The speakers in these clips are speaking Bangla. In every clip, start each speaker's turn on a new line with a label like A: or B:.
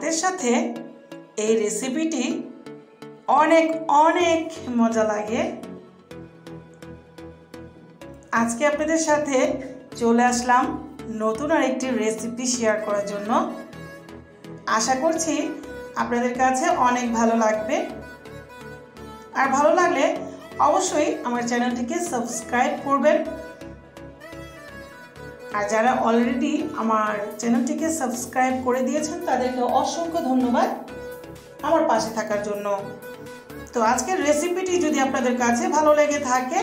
A: ভাতের সাথে এই রেসিপিটি অনেক অনেক মজা লাগে। আজকে আপনাদের সাথে চলে আসলাম নতুন আরেকটি রেসিপি শেয়ার করার জন্য। আশা করছি আপনাদের কাছে অনেক ভালো লাগবে। আর ভালো লাগলে অবশ্যই আমার চ্যানেলটিকে সাবস্ক্রাইব করবেন। আর যারা অলরেডি আমার চ্যানেলটিকে সাবস্ক্রাইব করে দিয়েছেন তাদেরকে অসংখ্য ধন্যবাদ আমার পাশে থাকার জন্য। তো আজকের রেসিপিটি যদি আপনাদের কাছে ভালো লেগে থাকে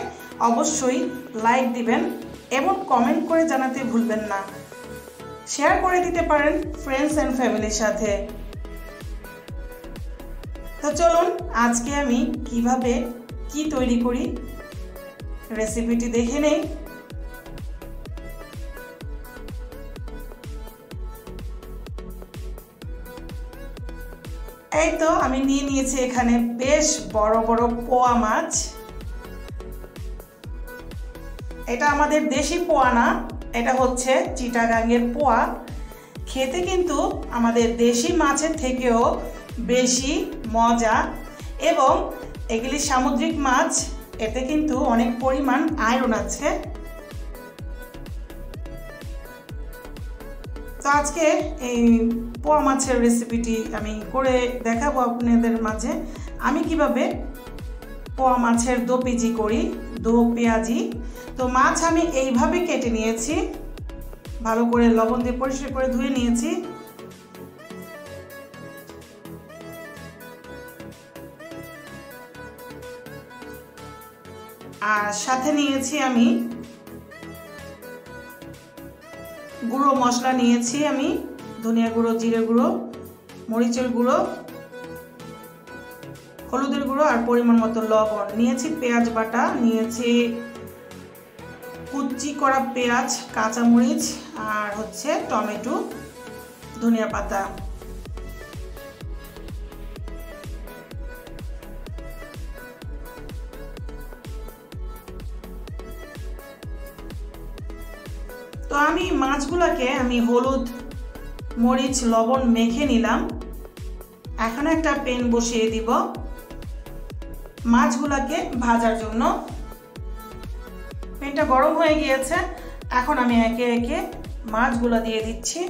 A: অবশ্যই লাইক দিবেন এবং কমেন্ট করে জানাতে ভুলবেন না। শেয়ার করে দিতে পারেন ফ্রেন্ডস অ্যান্ড ফ্যামিলির সাথে। তো চলুন আজকে আমি কিভাবে কি তৈরি করি রেসিপিটি দেখে নেই। এই তো আমি নিয়ে নিয়েছি এখানে বেশ বড় বড় পোয়া মাছ। এটা আমাদের দেশি পোয়া না, এটা হচ্ছে চিটাগাংয়ের পোয়া। খেতে কিন্তু আমাদের দেশি মাছের থেকেও বেশি মজা এবং এগুলি সামুদ্রিক মাছ, এতে কিন্তু অনেক পরিমাণ আয়রন আছে। তো আজকে এই পোয়া মাছের রেসিপিটি আমি করে দেখাবো আপনাদের মাঝে আমি কিভাবে পোয়া মাছের দো পেঁয়াজি করি, দো পেঁয়াজি। তো মাছ আমি এইভাবে কেটে নিয়েছি, ভালো করে লবণ দিয়ে পরিষ্কার করে ধুয়ে নিয়েছি। আর সাথে নিয়েছি আমি গুঁড়ো মশলা নিয়েছি, আমি ধনিয়া গুঁড়ো, জিরে গুঁড়ো, মরিচের গুঁড়ো, হলুদের গুঁড়ো আর পরিমাণ মতো লবণ নিয়েছি। পেঁয়াজ বাটা নিয়েছি, কুচি করা পেঁয়াজ, কাঁচামরিচ আর হচ্ছে টমেটো, ধনিয়া পাতা। তো আমি মাছগুলোকে আমি হলুদ, মরিচ, লবণ মেখে নিলাম। এখন একটা প্যান বসিয়ে দিব মাছগুলোকে ভাজার জন্য। প্যানটা গরম হয়ে গিয়েছে, এখন আমি একে একে মাছগুলো দিয়ে দিচ্ছি।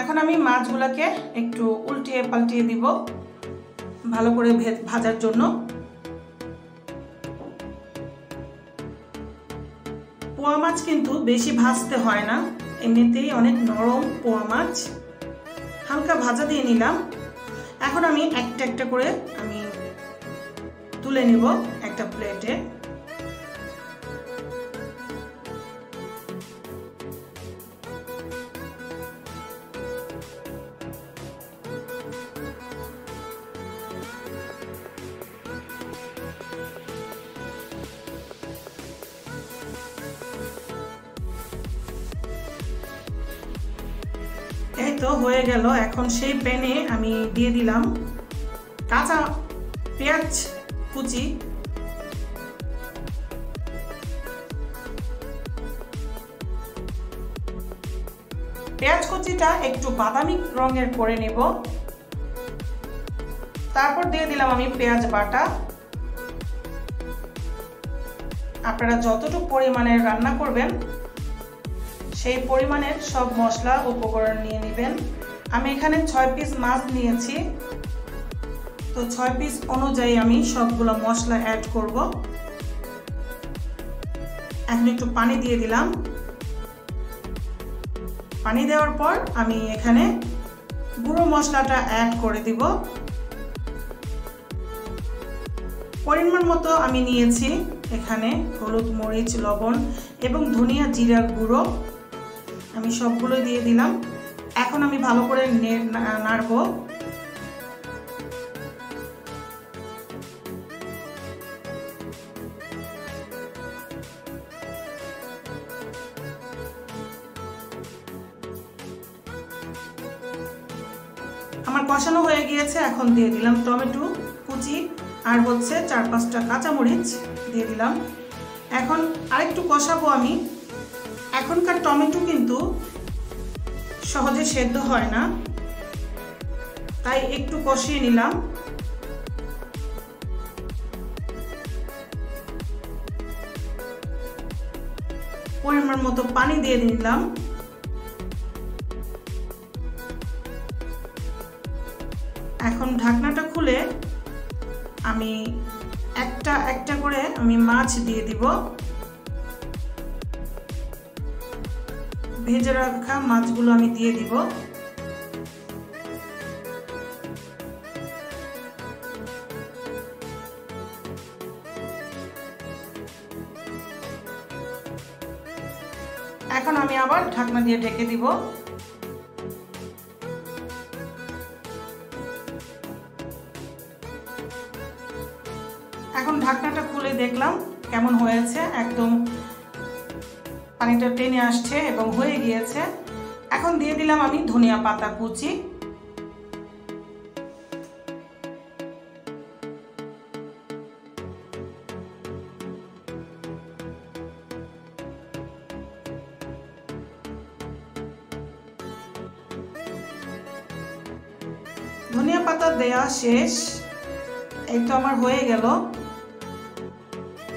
A: এখন আমি মাছগুলোকে একটু উল্টিয়ে পাল্টিয়ে দিব ভালো করে ভাজার জন্য। পোয়া মাছ কিন্তু বেশি ভাজতে হয় না, এমনিতেই অনেক নরম পোয়া মাছ। হালকা ভাজা দিয়ে নিলাম। এখন আমি একটা একটা করে আমি তুলে নিব একটা প্লেটে। এই তো হয়ে গেল। এখন সেই প্যানে আমি দিয়ে দিলাম কাঁচা পেঁয়াজ কুচি। পেঁয়াজ কুচিটা একটু বাদামি রঙের করে নেব। তারপর দিয়ে দিলাম আমি পেঁয়াজ বাটা। আপনারা যতটুকু পরিমাণের রান্না করবেন সেই পরিমাণের সব মশলা উপকরণ নিয়ে নেবেন। আমি এখানে 6 পিস মাছ নিয়েছি, তো 6 পিস অনুযায়ী আমি সবগুলো মশলা অ্যাড করব। এখন একটু পানি দিয়ে দিলাম। পানি দেওয়ার পর আমি এখানে গুঁড়ো মশলাটা অ্যাড করে দিব। পরিমাণ মতো আমি নিয়েছি এখানে হলুদ, মরিচ, লবণ এবং ধনিয়া জিরা গুঁড়ো আমি সবগুলোই দিয়ে দিলাম। এখন আমি ভালো করে নাড়বো। আমার কষানো হয়ে গিয়েছে। এখন দিয়ে দিলাম টমেটো কুচি আর হচ্ছে 4-5টা কাঁচামরিচ দিয়ে দিলাম। এখন আরেকটু কষাবো আমি। এখনকার টমেটো কিন্তু সহজে সেদ্ধ হয় না, তাই একটু কষিয়ে নিলাম। পরিমাণ মতো পানি দিয়ে দিলাম। এখন ঢাকনাটা খুলে আমি একটা একটা করে আমি মাছ দিয়ে দিব। ভেজে রাখা মাছগুলো আমি দিয়ে দিব। এখন আমি আবার ঢাকনা দিয়ে ঢেকে দিব। এখন ঢাকনাটা খুলে দেখলাম কেমন হয়েছে। একদম পানিটা টেনে আসছে এবং হয়ে গিয়েছে। এখন দিয়ে দিলাম আমি ধনিয়া পাতা কুচি। ধনিয়া পাতা দেয়া শেষ। এই তো আমার হয়ে গেল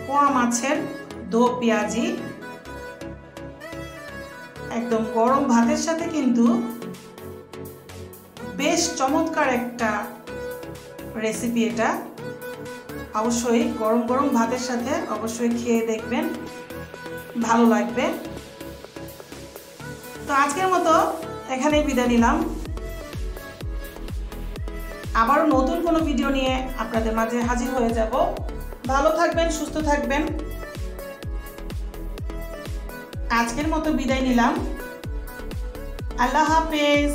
A: পোয়া মাছের দো পেঁয়াজি। একদম গরম ভাতের সাথে কিন্তু বেশ চমৎকার একটা রেসিপি এটা। অবশ্যই গরম গরম ভাতের সাথে অবশ্যই খেয়ে দেখবেন, ভালো লাগবে। তো আজকের মতো এখানেই বিদায় নিলাম। আবারও নতুন কোনো ভিডিও নিয়ে আপনাদের মাঝে হাজির হয়ে যাব। ভালো থাকবেন, সুস্থ থাকবেন। আজকের মতো বিদায় নিলাম। আল্লাহ হাফেজ।